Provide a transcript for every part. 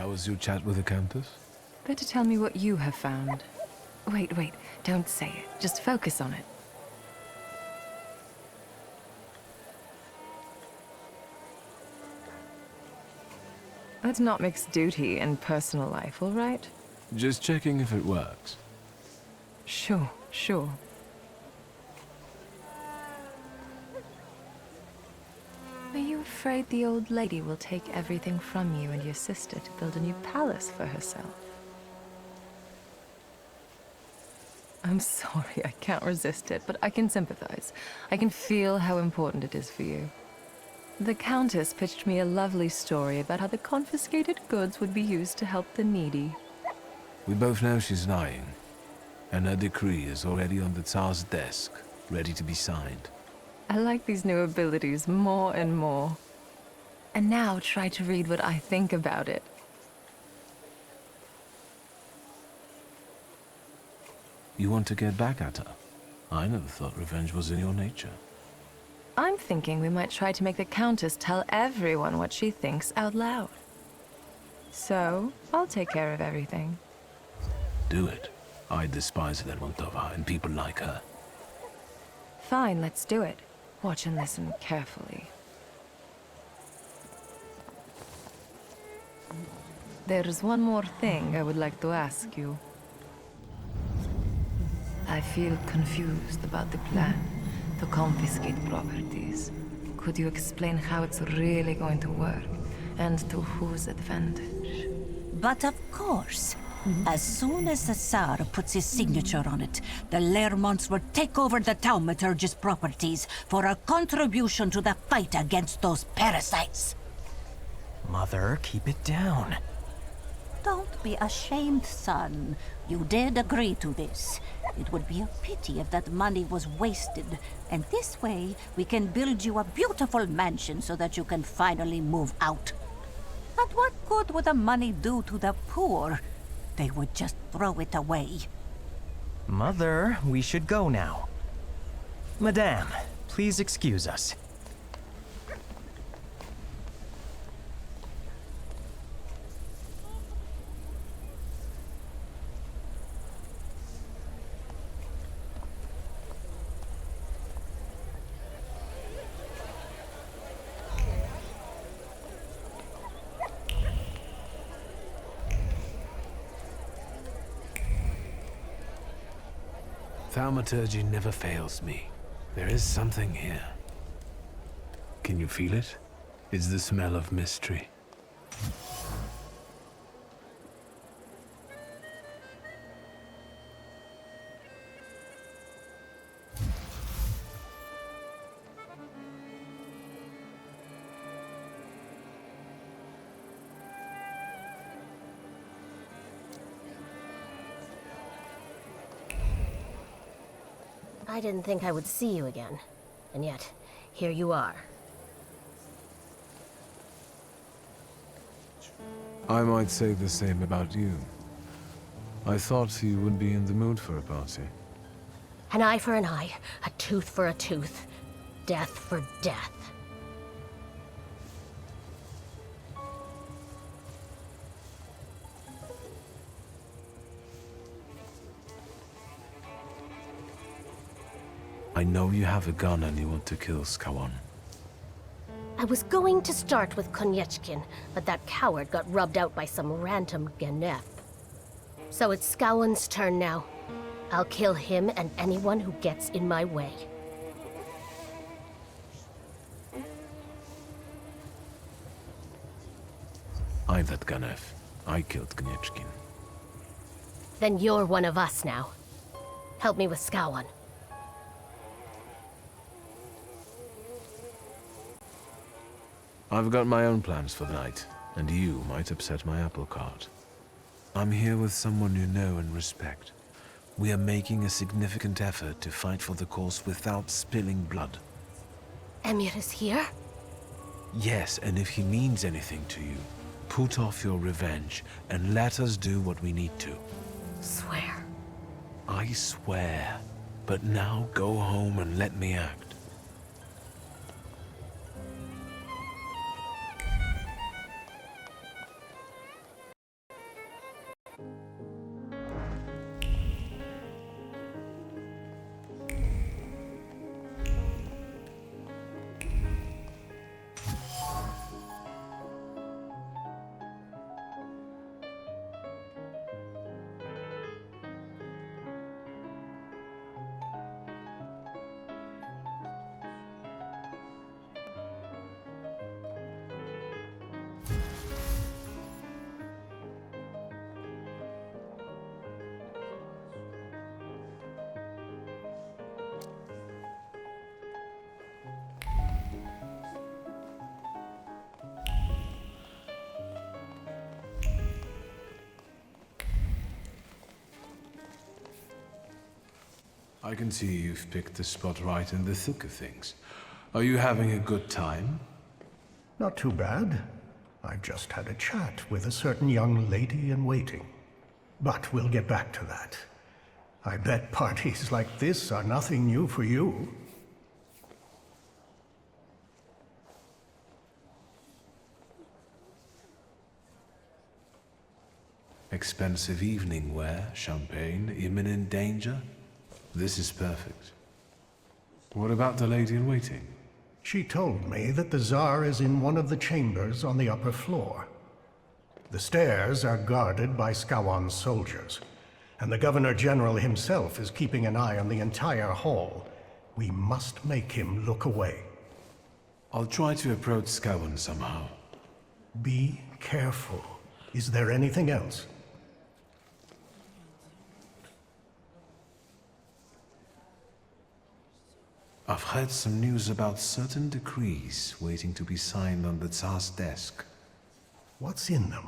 How was your chat with the Countess? Better tell me what you have found. Wait, don't say it. Just focus on it. Let's not mix duty and personal life, all right? Just checking if it works. Sure. Are you afraid the old lady will take everything from you and your sister to build a new palace for herself? I'm sorry, I can't resist it, but I can sympathize. I can feel how important it is for you. The Countess pitched me a lovely story about how the confiscated goods would be used to help the needy. We both know she's lying, and her decree is already on the Tsar's desk, ready to be signed. I like these new abilities more and more. And now try to read what I think about it. You want to get back at her? I never thought revenge was in your nature. I'm thinking we might try to make the Countess tell everyone what she thinks out loud. So, I'll take care of everything. Do it. I despise Lermontova and people like her. Fine, let's do it. Watch and listen carefully. There's one more thing I would like to ask you. I feel confused about the plan to confiscate properties. Could you explain how it's really going to work, and to whose advantage? But of course. As soon as the Tsar puts his signature on it, the Lermonts will take over the Thaumaturge's properties for a contribution to the fight against those parasites. Mother, keep it down. Don't be ashamed, son. You did agree to this. It would be a pity if that money was wasted. And this way, we can build you a beautiful mansion so that you can finally move out. And what good would the money do to the poor? They would just throw it away. Mother, we should go now. Madame, please excuse us. Thaumaturgy never fails me. There is something here. Can you feel it? It's the smell of mystery. I didn't think I would see you again. And yet, here you are. I might say the same about you. I thought you would be in the mood for a party. An eye for an eye, a tooth for a tooth, death for death. I know you have a gun and you want to kill Skawan. I was going to start with Konieczkin, but that coward got rubbed out by some random Genef. So it's Skawan's turn now. I'll kill him and anyone who gets in my way. I'm that Ganef. I killed Konieczkin. Then you're one of us now. Help me with Skawan. I've got my own plans for the night, and you might upset my apple cart. I'm here with someone you know and respect. We are making a significant effort to fight for the cause without spilling blood. Emir is here? Yes, and if he means anything to you, put off your revenge and let us do what we need to. Swear. I swear. But now go home and let me act. I can see you've picked the spot right in the thick of things. Are you having a good time? Not too bad. I've just had a chat with a certain young lady in waiting. But we'll get back to that. I bet parties like this are nothing new for you. Expensive evening wear, champagne, imminent danger? This is perfect. What about the lady in waiting? She told me that the Tsar is in one of the chambers on the upper floor. The stairs are guarded by Skawan's soldiers, and the Governor General himself is keeping an eye on the entire hall. We must make him look away. I'll try to approach Skawan somehow. Be careful. Is there anything else? I've heard some news about certain decrees waiting to be signed on the Tsar's desk. What's in them?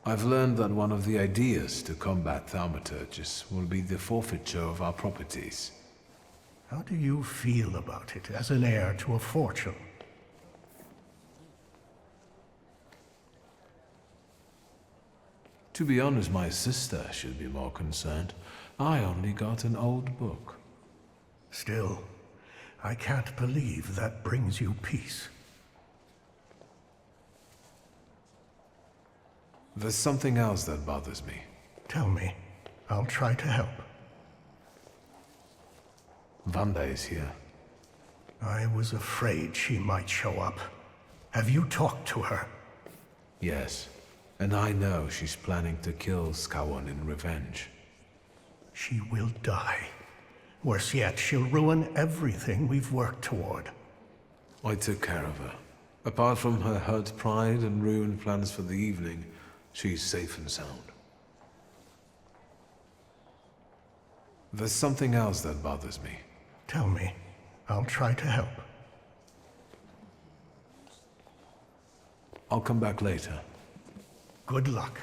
I've learned that one of the ideas to combat thaumaturges will be the forfeiture of our properties. How do you feel about it as an heir to a fortune? To be honest, my sister should be more concerned. I only got an old book. Still, I can't believe that brings you peace. There's something else that bothers me. Tell me. I'll try to help. Vanda is here. I was afraid she might show up. Have you talked to her? Yes, and I know she's planning to kill Skawan in revenge. She will die. Worse yet, she'll ruin everything we've worked toward. I took care of her. Apart from her hurt pride and ruined plans for the evening, she's safe and sound. There's something else that bothers me. Tell me. I'll try to help. I'll come back later. Good luck.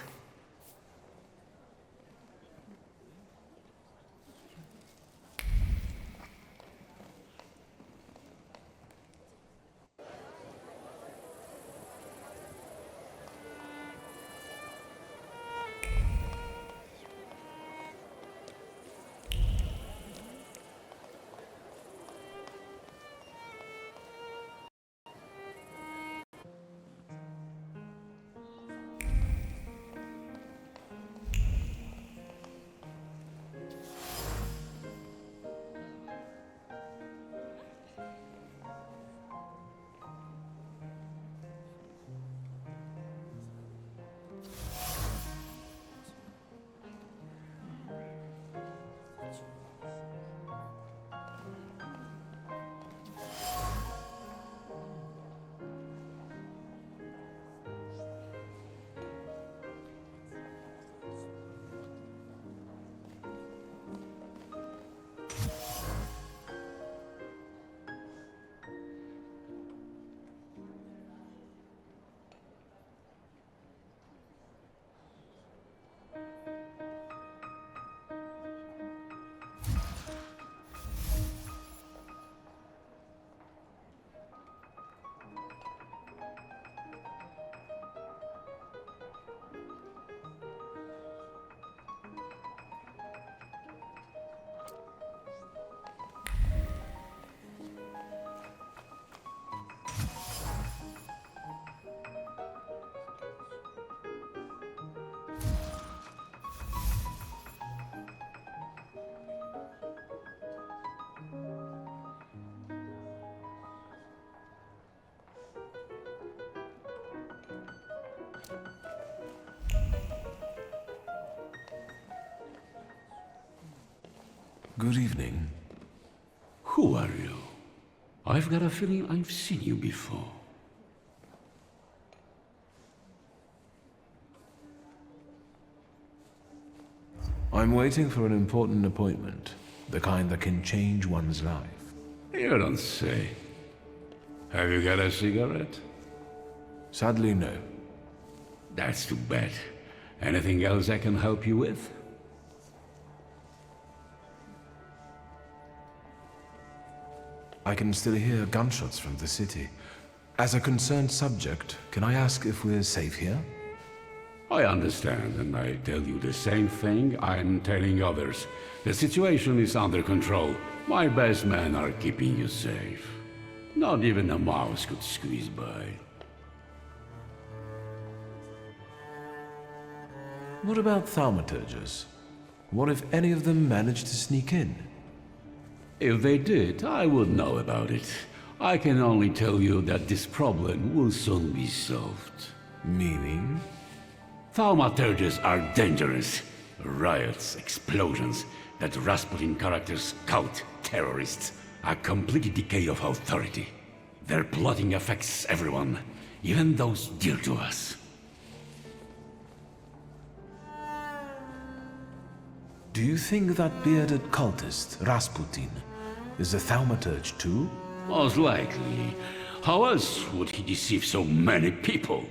Good evening. Who are you? I've got a feeling I've seen you before. I'm waiting for an important appointment, the kind that can change one's life. You don't say. Have you got a cigarette? Sadly, no. That's too bad. Anything else I can help you with? I can still hear gunshots from the city. As a concerned subject, can I ask if we're safe here? I understand, and I tell you the same thing I'm telling others. The situation is under control. My best men are keeping you safe. Not even a mouse could squeeze by. What about thaumaturges? What if any of them managed to sneak in? If they did, I would know about it. I can only tell you that this problem will soon be solved. Meaning? Thaumaturges are dangerous. Riots, explosions, that Rasputin character scout terrorists, a complete decay of authority. Their plotting affects everyone, even those dear to us. Do you think that bearded cultist, Rasputin, is a thaumaturge too? Most likely. How else would he deceive so many people?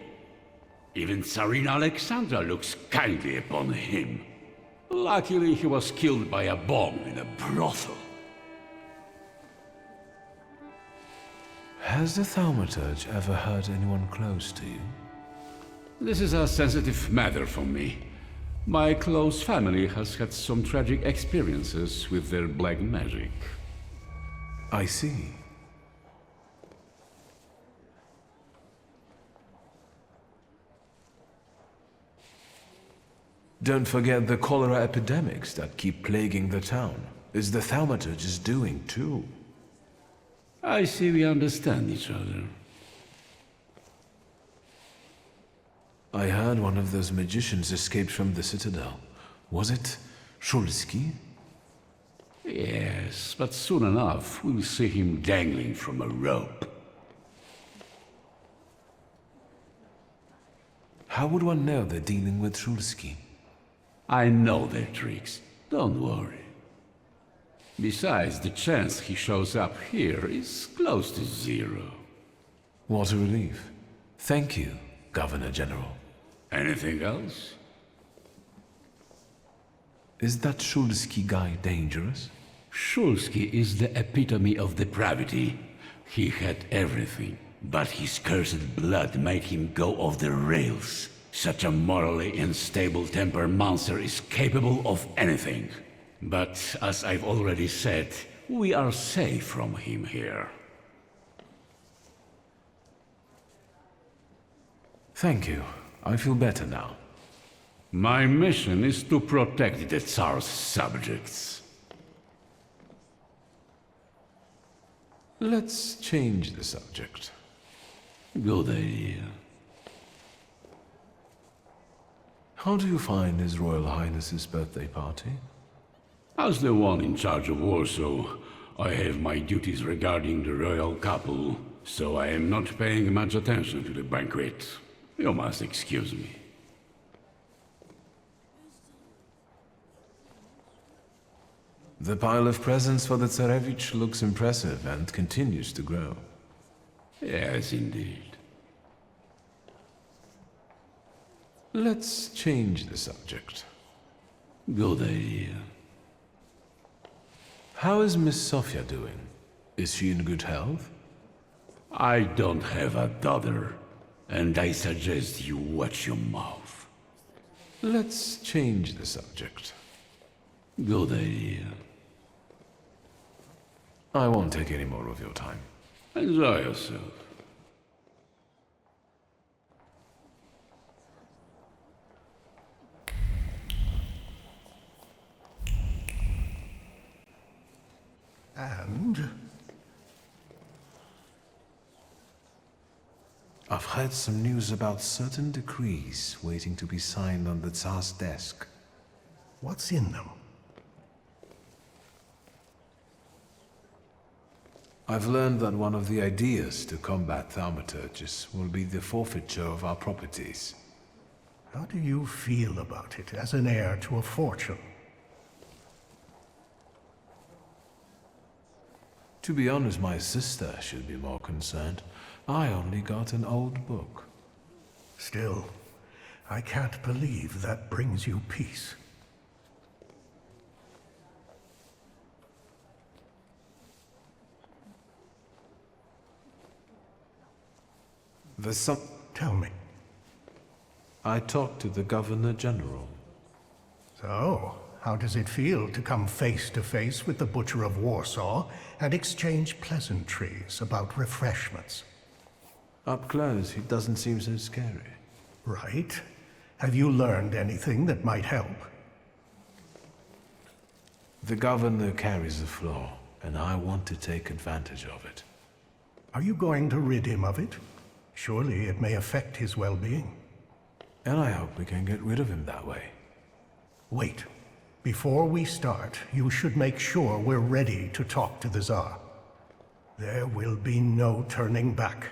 Even Tsarina Alexandra looks kindly upon him. Luckily, he was killed by a bomb in a brothel. Has the thaumaturge ever hurt anyone close to you? This is a sensitive matter for me. My close family has had some tragic experiences with their black magic. I see. Don't forget the cholera epidemics that keep plaguing the town. Is the thaumaturge doing too? I see we understand each other. I heard one of those magicians escaped from the citadel. Was it Szulski? Yes, but soon enough we'll see him dangling from a rope. How would one know they're dealing with Szulski? I know their tricks, don't worry. Besides, the chance he shows up here is close to zero. What a relief. Thank you, Governor General. Anything else? Is that Szulski guy dangerous? Szulski is the epitome of depravity. He had everything, but his cursed blood made him go off the rails. Such a morally unstable temper monster is capable of anything. But as I've already said, we are safe from him here. Thank you. I feel better now. My mission is to protect the Tsar's subjects. Let's change the subject. Good idea. How do you find His Royal Highness's birthday party? As the one in charge of Warsaw, I have my duties regarding the royal couple, so I am not paying much attention to the banquet. You must excuse me. The pile of presents for the Tsarevich looks impressive and continues to grow. Yes, indeed. Let's change the subject. Good idea. How is Miss Sofia doing? Is she in good health? I don't have a daughter, and I suggest you watch your mouth. Let's change the subject. Good idea. I won't take any more of your time. Enjoy yourself. And I've heard some news about certain decrees waiting to be signed on the Tsar's desk. what's in them? I've learned that one of the ideas to combat thaumaturges will be the forfeiture of our properties. How do you feel about it as an heir to a fortune? To be honest, my sister should be more concerned. I only got an old book. Still, I can't believe that brings you peace. There's some... Tell me. I talked to the Governor General. So, how does it feel to come face to face with the Butcher of Warsaw and exchange pleasantries about refreshments? Up close, he doesn't seem so scary. Right. Have you learned anything that might help? The Governor carries a flaw, and I want to take advantage of it. Are you going to rid him of it? Surely it may affect his well-being. And I hope we can get rid of him that way. Wait. Before we start, you should make sure we're ready to talk to the Tsar. There will be no turning back.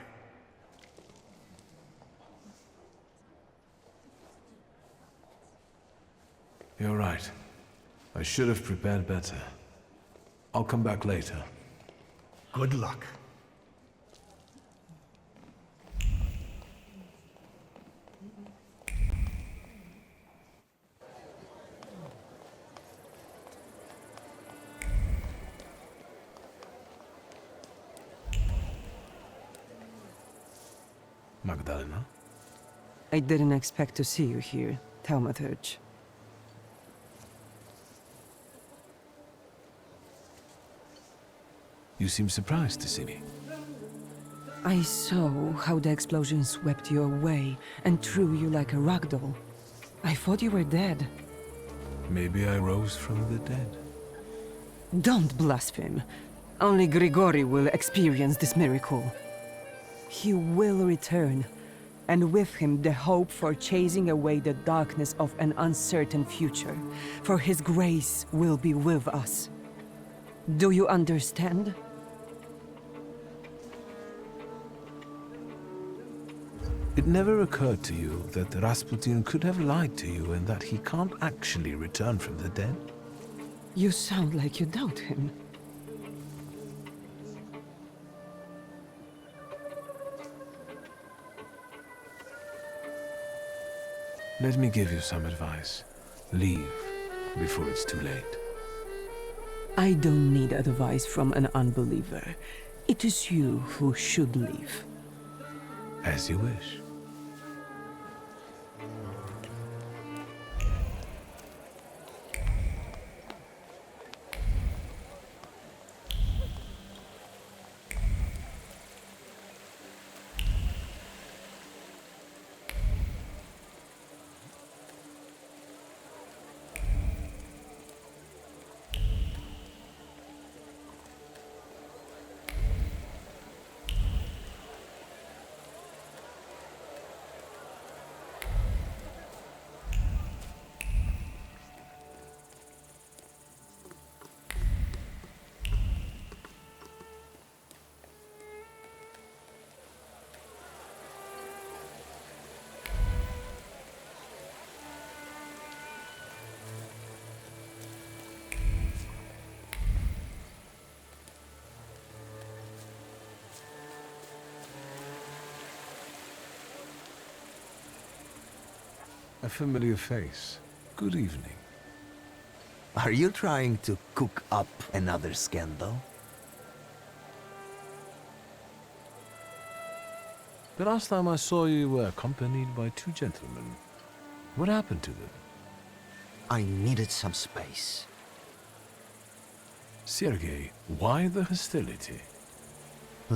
You're right. I should have prepared better. I'll come back later. Good luck. Magdalena? I didn't expect to see you here, Thaumaturge. You seem surprised to see me. I saw how the explosion swept you away and threw you like a ragdoll. I thought you were dead. Maybe I rose from the dead. Don't blaspheme. Only Grigori will experience this miracle. He will return, and with him the hope for chasing away the darkness of an uncertain future, for his grace will be with us. Do you understand? It never occurred to you that Rasputin could have lied to you and that he can't actually return from the dead? You sound like you doubt him. Let me give you some advice. Leave before it's too late. I don't need advice from an unbeliever. It is you who should leave. As you wish. A familiar face. Good evening. Are you trying to cook up another scandal? The last time I saw you, you were accompanied by two gentlemen. What happened to them? I needed some space. Sergei, why the hostility?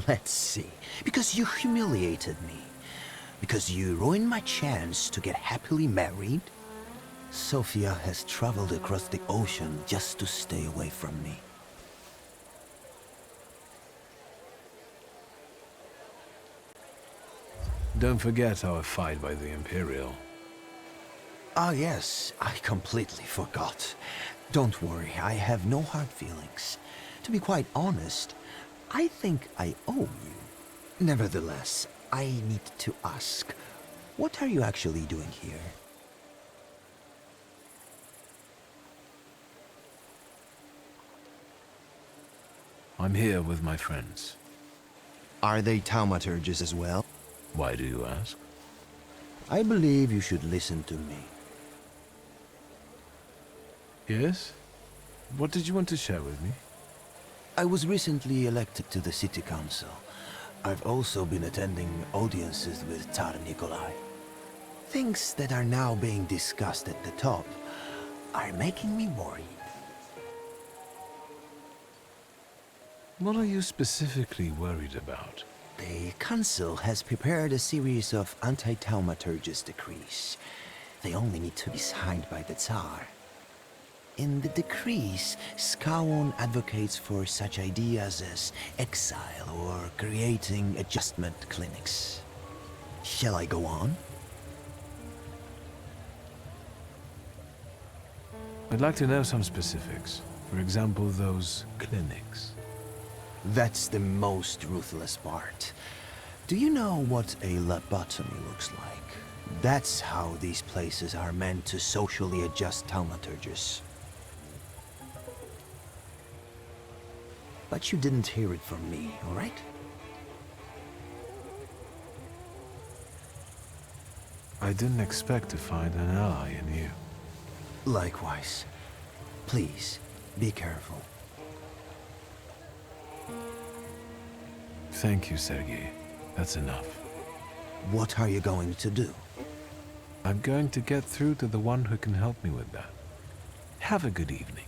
Let's see. Because you humiliated me. Because you ruined my chance to get happily married. Sofia has traveled across the ocean just to stay away from me. Don't forget our fight by the Imperial. Ah, yes, I completely forgot. Don't worry, I have no hard feelings. To be quite honest, I think I owe you. Nevertheless, I need to ask, what are you actually doing here? I'm here with my friends. Are they Thaumaturges as well? Why do you ask? I believe you should listen to me. Yes? What did you want to share with me? I was recently elected to the city council. I've also been attending audiences with Tsar Nikolai. Things that are now being discussed at the top are making me worried. What are you specifically worried about? The council has prepared a series of anti-Thaumaturge's decrees. They only need to be signed by the Tsar. In the decrees, Skawon advocates for such ideas as exile or creating adjustment clinics. Shall I go on? I'd like to know some specifics. For example, those clinics. That's the most ruthless part. Do you know what a lobotomy looks like? That's how these places are meant to socially adjust Thaumaturges. But you didn't hear it from me, all right? I didn't expect to find an ally in you. Likewise. Please, be careful. Thank you, Sergei. That's enough. What are you going to do? I'm going to get through to the one who can help me with that. Have a good evening.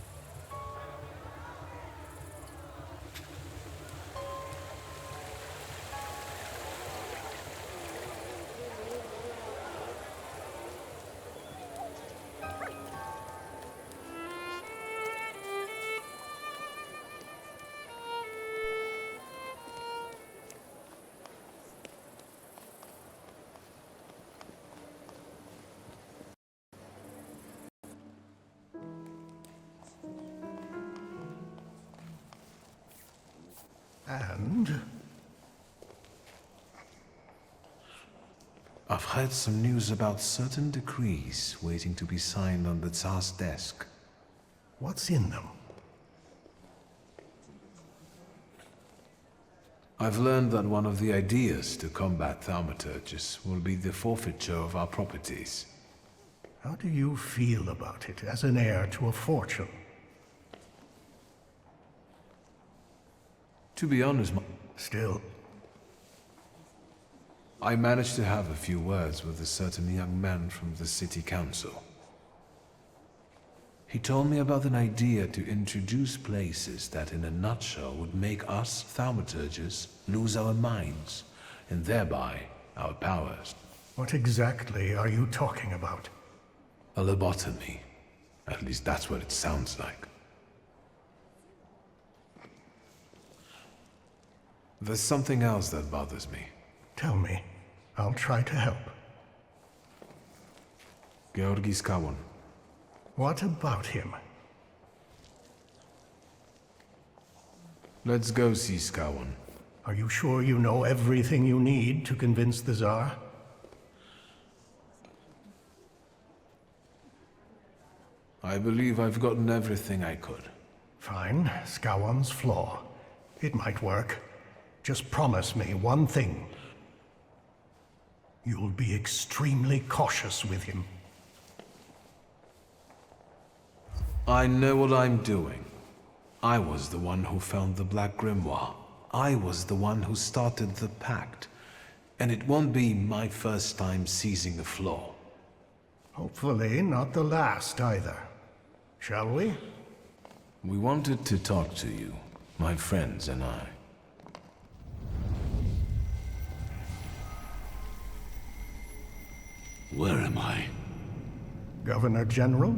And I've heard some news about certain decrees waiting to be signed on the Tsar's desk. what's in them? I've learned that one of the ideas to combat Thaumaturges will be the forfeiture of our properties. How do you feel about it as an heir to a fortune? To be honest, Still, I managed to have a few words with a certain young man from the city council. He told me about an idea to introduce places that in a nutshell would make us Thaumaturges lose our minds, and thereby our powers. what exactly are you talking about? A lobotomy. At least that's what it sounds like. There's something else that bothers me. Tell me. I'll try to help. Georgi Skawon. What about him? Let's go see Skawon. Are you sure you know everything you need to convince the Tsar? I believe I've gotten everything I could. Fine. Skawon's flaw. It might work. Just promise me one thing. You'll be extremely cautious with him. I know what I'm doing. I was the one who found the Black Grimoire. I was the one who started the pact. And it won't be my first time seizing a flaw. Hopefully not the last either. Shall we? We wanted to talk to you, my friends and I. Where am I? Governor General?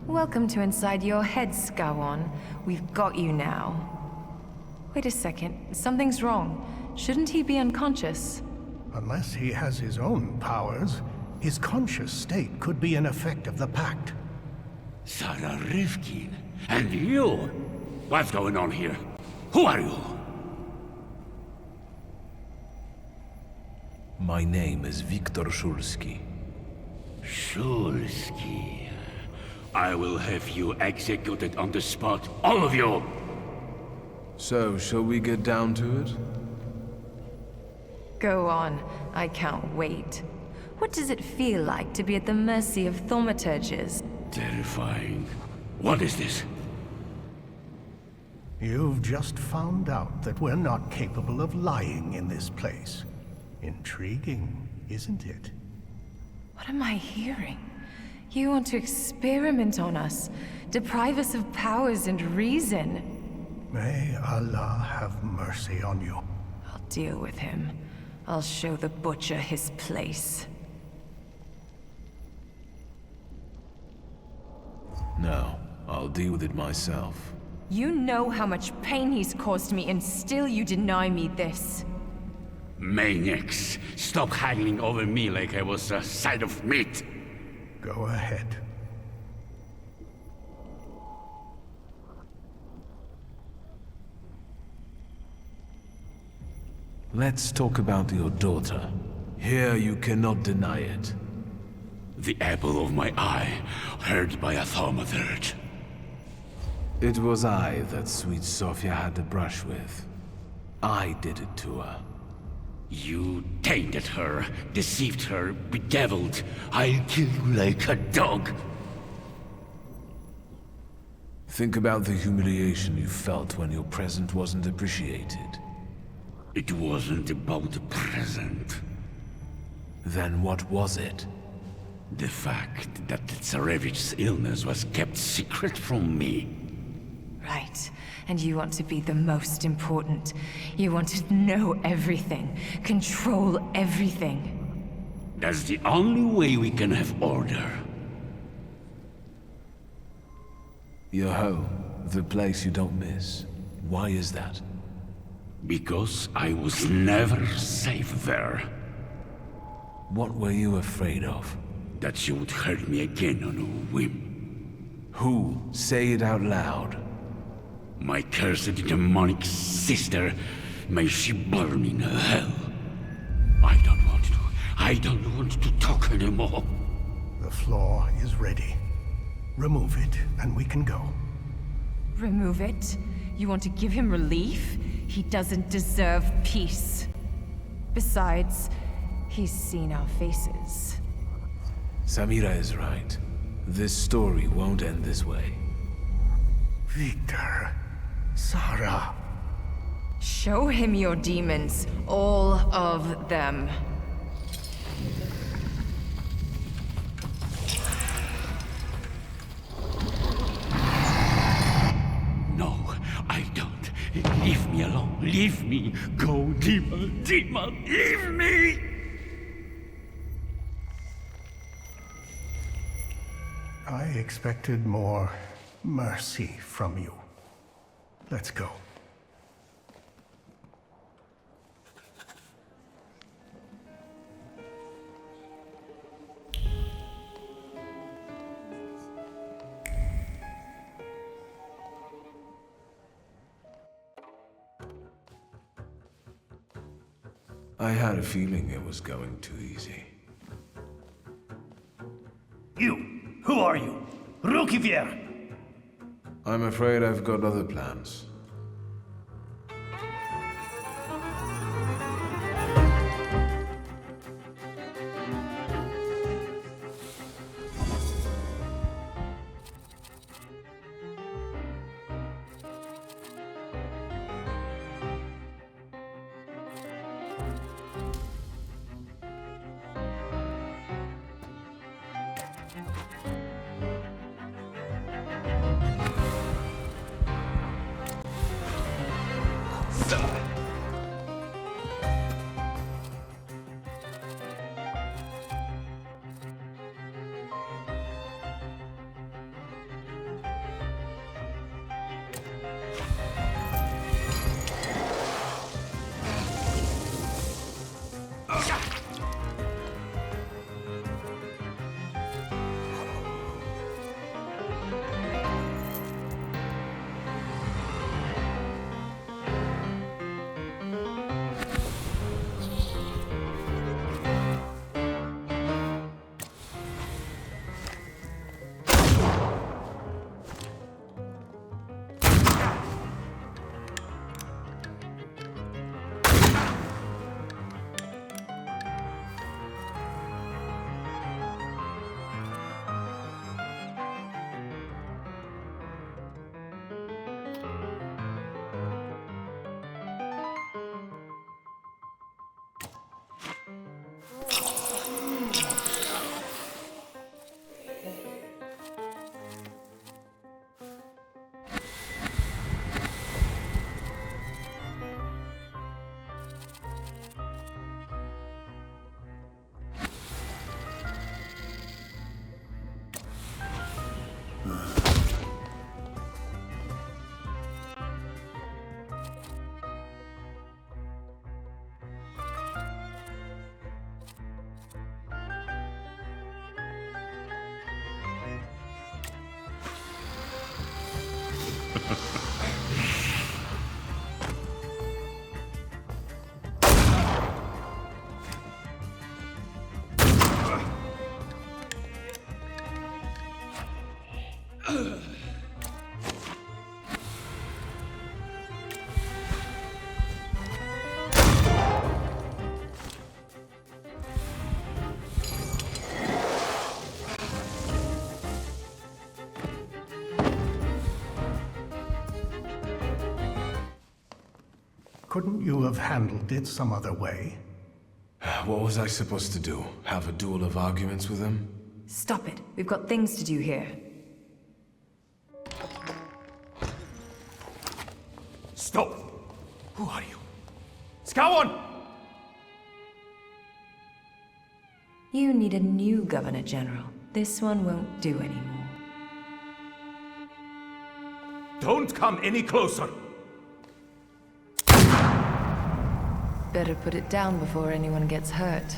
Welcome to inside your head, Skawon. We've got you now. Wait a second. Something's wrong. Shouldn't he be unconscious? Unless he has his own powers, his conscious state could be an effect of the pact. Sarah Rivkin. And you? What's going on here? Who are you? My name is Wiktor Szulski. Szulski. I will have you executed on the spot, all of you! So, shall we get down to it? Go on. I can't wait. What does it feel like to be at the mercy of thaumaturges? Terrifying. What is this? You've just found out that we're not capable of lying in this place. Intriguing, isn't it? What am I hearing? You want to experiment on us, deprive us of powers and reason. May Allah have mercy on you. I'll deal with him. I'll show the butcher his place. No, I'll deal with it myself. You know how much pain he's caused me, and still you deny me this. Maniacs! Stop haggling over me like I was a side of meat! Go ahead. Let's talk about your daughter. Here you cannot deny it. The apple of my eye, hurt by a thaumaturge. It was I that sweet Sophia had to brush with. I did it to her. You tainted her, deceived her, bedeviled. I'll kill you like a dog. Think about the humiliation you felt when your present wasn't appreciated. It wasn't about the present. Then what was it? The fact that the Tsarevich's illness was kept secret from me. Right. And you want to be the most important. You want to know everything, control everything. That's the only way we can have order. Your home, the place you don't miss. Why is that? Because I was never safe there. What were you afraid of? That she would hurt me again on a whim. Who? Say it out loud. My cursed demonic sister, may she burn in hell. I don't want to talk anymore. The floor is ready. Remove it, and we can go. Remove it? You want to give him relief? He doesn't deserve peace. Besides, he's seen our faces. Samira is right. This story won't end this way. Wiktor. Sarah. Show him your demons. All of them. No, I don't. Leave me alone. Leave me. Go, demon, demon, leave me! I expected more mercy from you. Let's go. I had a feeling it was going too easy. You! Who are you? Rukivier! I'm afraid I've got other plans. Couldn't you have handled it some other way? What was I supposed to do? Have a duel of arguments with him? Stop it. We've got things to do here. Stop! Who are you? Skowon! You need a new Governor General. This one won't do anymore. Don't come any closer! Better put it down before anyone gets hurt.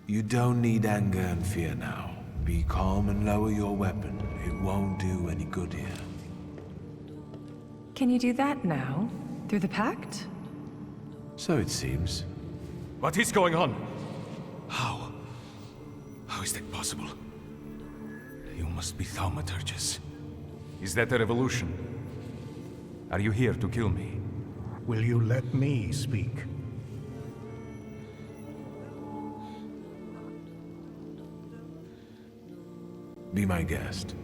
You don't need anger and fear now. Be calm and lower your weapon. It won't do any good here. Can you do that now? Through the pact? So it seems. What is going on? How? How is that possible? You must be Thaumaturges. Is that a revolution? Are you here to kill me? Will you let me speak? Be my guest.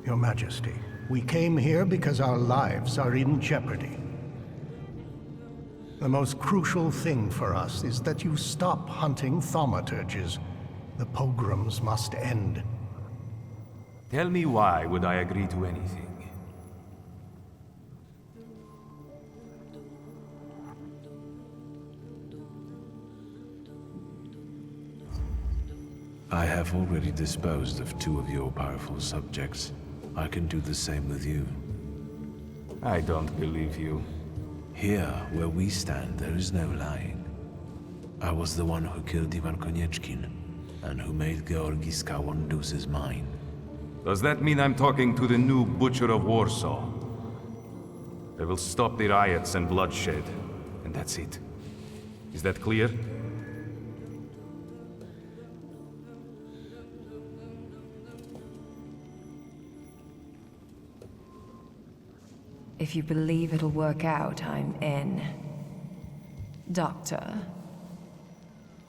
Your Majesty, we came here because our lives are in jeopardy. The most crucial thing for us is that you stop hunting thaumaturges. The pogroms must end. Tell me why would I agree to anything? I have already disposed of 2 of your powerful subjects. I can do the same with you. I don't believe you. Here, where we stand, there is no lying. I was the one who killed Ivan Konieczkin, and who made Georgi Skowon lose his mind. Does that mean I'm talking to the new Butcher of Warsaw? I will stop the riots and bloodshed, and that's it. Is that clear? If you believe it'll work out, I'm in. Doctor.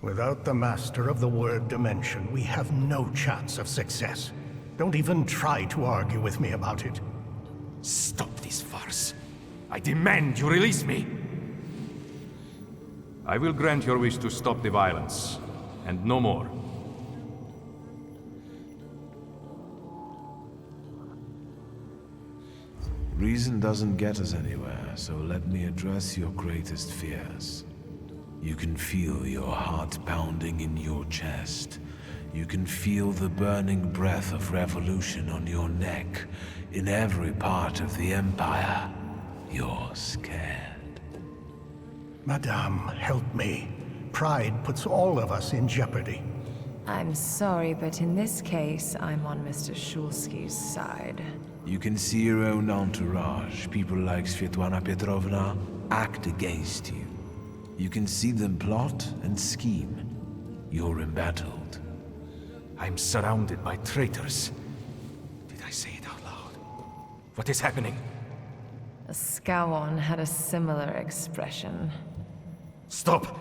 Without the master of the word dimension, we have no chance of success. Don't even try to argue with me about it. Stop this farce. I demand you release me! I will grant your wish to stop the violence, and no more. Reason doesn't get us anywhere, so let me address your greatest fears. You can feel your heart pounding in your chest. You can feel the burning breath of revolution on your neck, in every part of the Empire. You're scared. Madame, help me. Pride puts all of us in jeopardy. I'm sorry, but in this case, I'm on Mr. Szulski's side. You can see your own entourage, people like Svetlana Petrovna, act against you. You can see them plot and scheme. You're embattled. I'm surrounded by traitors. Did I say it out loud? What is happening? Skowon had a similar expression. Stop!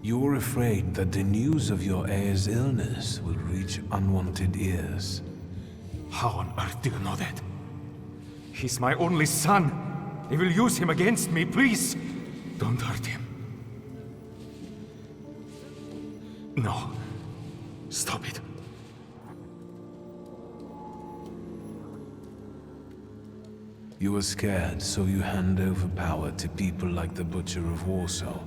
You're afraid that the news of your heir's illness will reach unwanted ears. How on earth do you know that? He's my only son. They will use him against me, please. Don't hurt him. No. Stop it. You were scared, so you hand over power to people like the Butcher of Warsaw.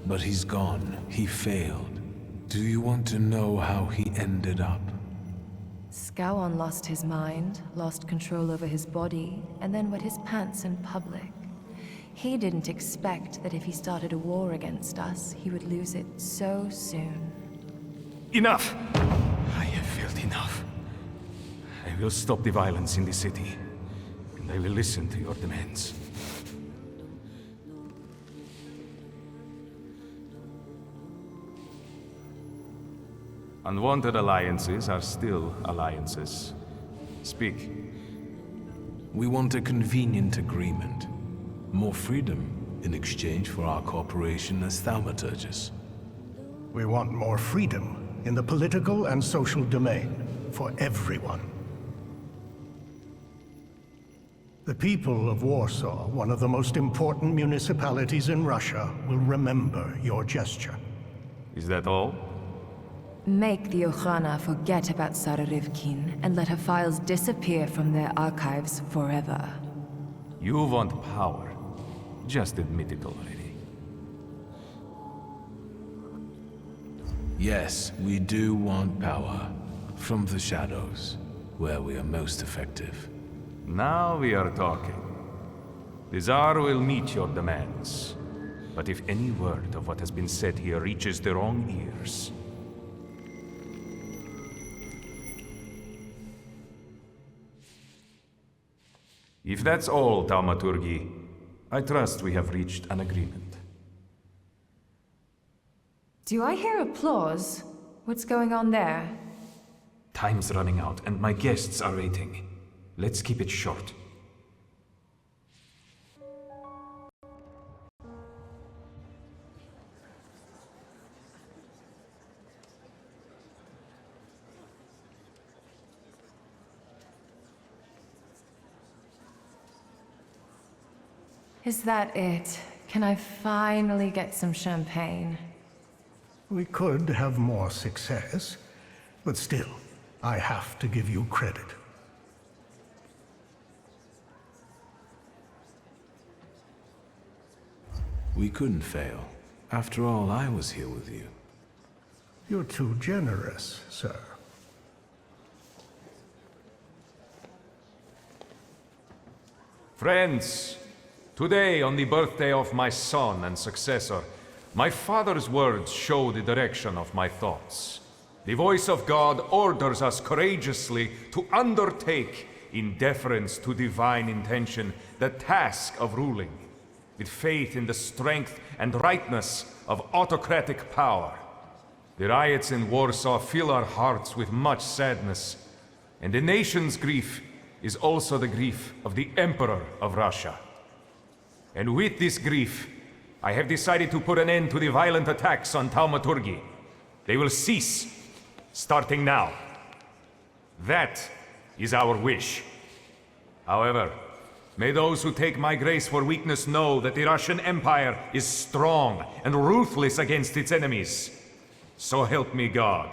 But he's gone. He failed. Do you want to know how he ended up? Skowon lost his mind, lost control over his body, and then wet his pants in public. He didn't expect that if he started a war against us, he would lose it so soon. Enough! I have felt enough. I will stop the violence in the city, and I will listen to your demands. Unwanted alliances are still alliances. Speak. We want a convenient agreement. More freedom in exchange for our cooperation as Thaumaturges. We want more freedom in the political and social domain for everyone. The people of Warsaw, one of the most important municipalities in Russia, will remember your gesture. Is that all? Make the Okhrana forget about Tsarevkin and let her files disappear from their archives forever. You want power. Just admit it already. Yes, we do want power. From the shadows, where we are most effective. Now we are talking. The Tsar will meet your demands. But if any word of what has been said here reaches the wrong ears... If that's all, Thaumaturgi, I trust we have reached an agreement. Do I hear applause? What's going on there? Time's running out, and my guests are waiting. Let's keep it short. Is that it? Can I finally get some champagne? We could have more success, but still, I have to give you credit. We couldn't fail. After all, I was here with you. You're too generous, sir. Friends, today, on the birthday of my son and successor, my father's words show the direction of my thoughts. The voice of God orders us courageously to undertake, in deference to divine intention, the task of ruling, with faith in the strength and rightness of autocratic power. The riots in Warsaw fill our hearts with much sadness, and the nation's grief is also the grief of the Emperor of Russia. And with this grief, I have decided to put an end to the violent attacks on Thaumaturgi. They will cease, starting now. That is our wish. However, may those who take my grace for weakness know that the Russian Empire is strong and ruthless against its enemies. So help me God.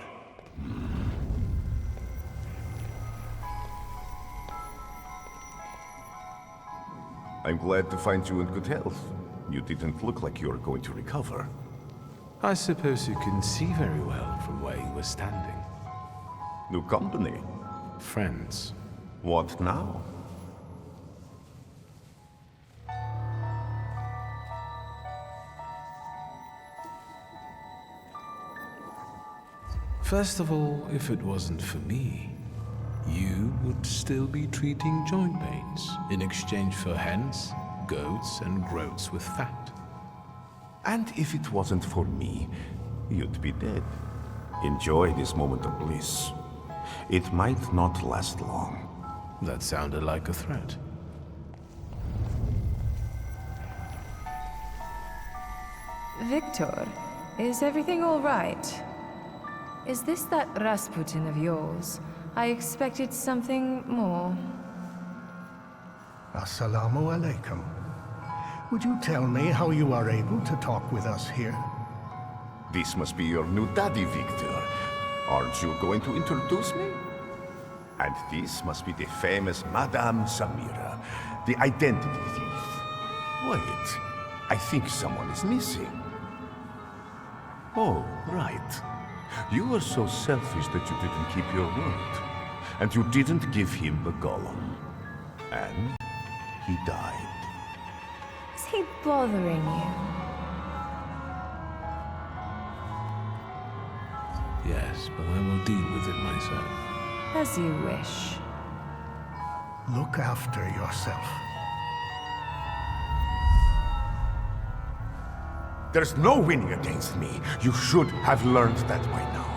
I'm glad to find you in good health. You didn't look like you were going to recover. I suppose you can see very well from where you were standing. New company. Friends. What now? First of all, if it wasn't for me, you would still be treating joint pains in exchange for hens, goats, and groats with fat. And if it wasn't for me, you'd be dead. Enjoy this moment of bliss. It might not last long. That sounded like a threat. Wiktor, is everything all right? Is this that Rasputin of yours? I expected something more. Assalamu alaikum. Would you tell me how you are able to talk with us here? This must be your new daddy, Wiktor. Aren't you going to introduce me? And this must be the famous Madame Samira, the identity thief. Wait, I think someone is missing. Oh, right. You were so selfish that you didn't keep your word. And you didn't give him the golem. And he died. Is he bothering you? Yes, but I will deal with it myself. As you wish. Look after yourself. There's no winning against me. You should have learned that by now.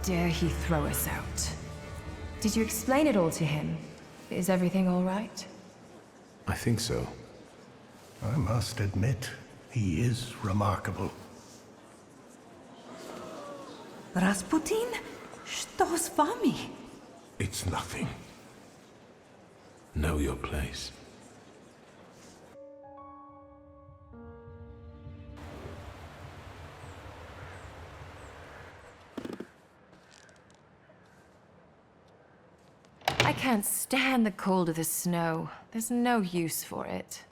Dare he throw us out? Did you explain it all to him? Is everything all right? I think so. I must admit, he is remarkable. Rasputin? Что с вами? It's nothing. Know your place. I can't stand the cold of the snow. There's no use for it.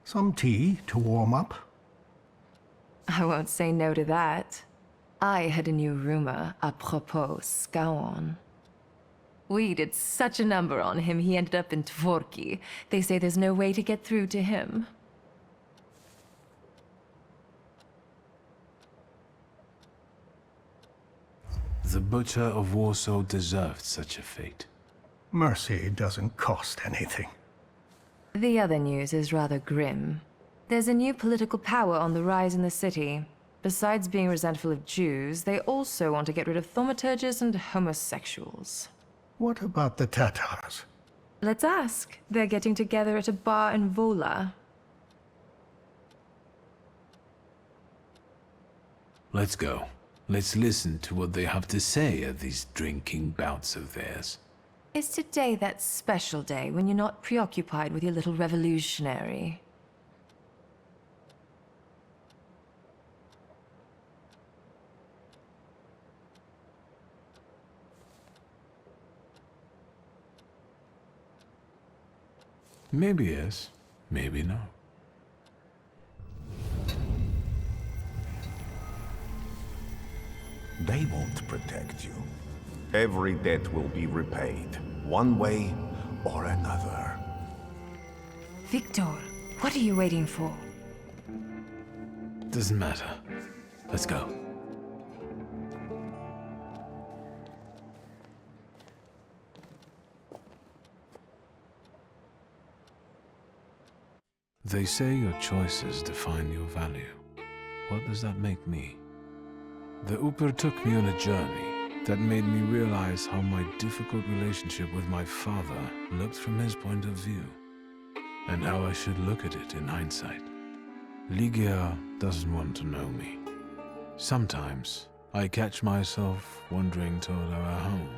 Some tea to warm up? I won't say no to that. I had a new rumor apropos Scawan. We did such a number on him, he ended up in Tvorki. They say there's no way to get through to him. The Butcher of Warsaw deserved such a fate. Mercy doesn't cost anything. The other news is rather grim. There's a new political power on the rise in the city. Besides being resentful of Jews, they also want to get rid of thaumaturges and homosexuals. What about the Tatars? Let's ask. They're getting together at a bar in Vola. Let's go. Let's listen to what they have to say at these drinking bouts of theirs. Is today that special day when you're not preoccupied with your little revolutionary? Maybe yes, maybe no. They won't protect you. Every debt will be repaid, one way or another. Wiktor, what are you waiting for? Doesn't matter. Let's go. They say your choices define your value. What does that make me? The Uper took me on a journey that made me realize how my difficult relationship with my father looked from his point of view, and how I should look at it in hindsight. Ligia doesn't want to know me. Sometimes I catch myself wandering toward our home.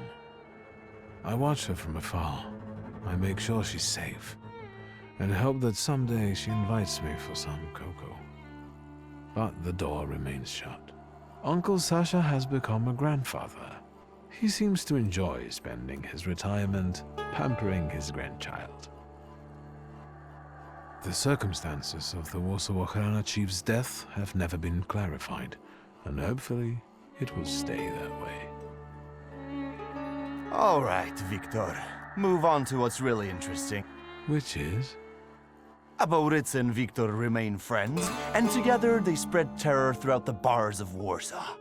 I watch her from afar. I make sure she's safe, and hope that someday she invites me for some cocoa. But the door remains shut. Uncle Sasha has become a grandfather. He seems to enjoy spending his retirement pampering his grandchild. The circumstances of the Warsaw Ochrana chief's death have never been clarified, and hopefully it will stay that way. All right, Wiktor. Move on to what's really interesting. Which is? Aboritz and Wiktor remain friends, and together they spread terror throughout the bars of Warsaw.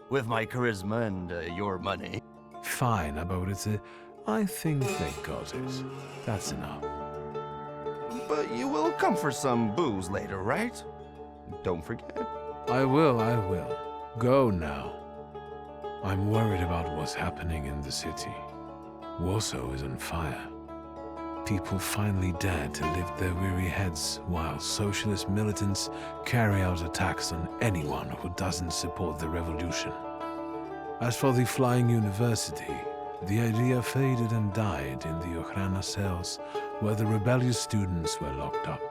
With my charisma and your money. Fine, Aboritz. I think they got it. That's enough. But you will come for some booze later, right? Don't forget. I will. Go now. I'm worried about what's happening in the city. Warsaw is on fire. People finally dare to lift their weary heads while socialist militants carry out attacks on anyone who doesn't support the revolution. As for the Flying University, the idea faded and died in the Ochrana cells where the rebellious students were locked up.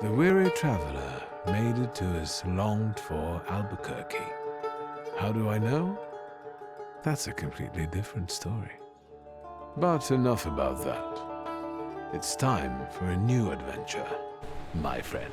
The weary traveler made it to his longed-for Albuquerque. How do I know? That's a completely different story. But enough about that. It's time for a new adventure, my friend.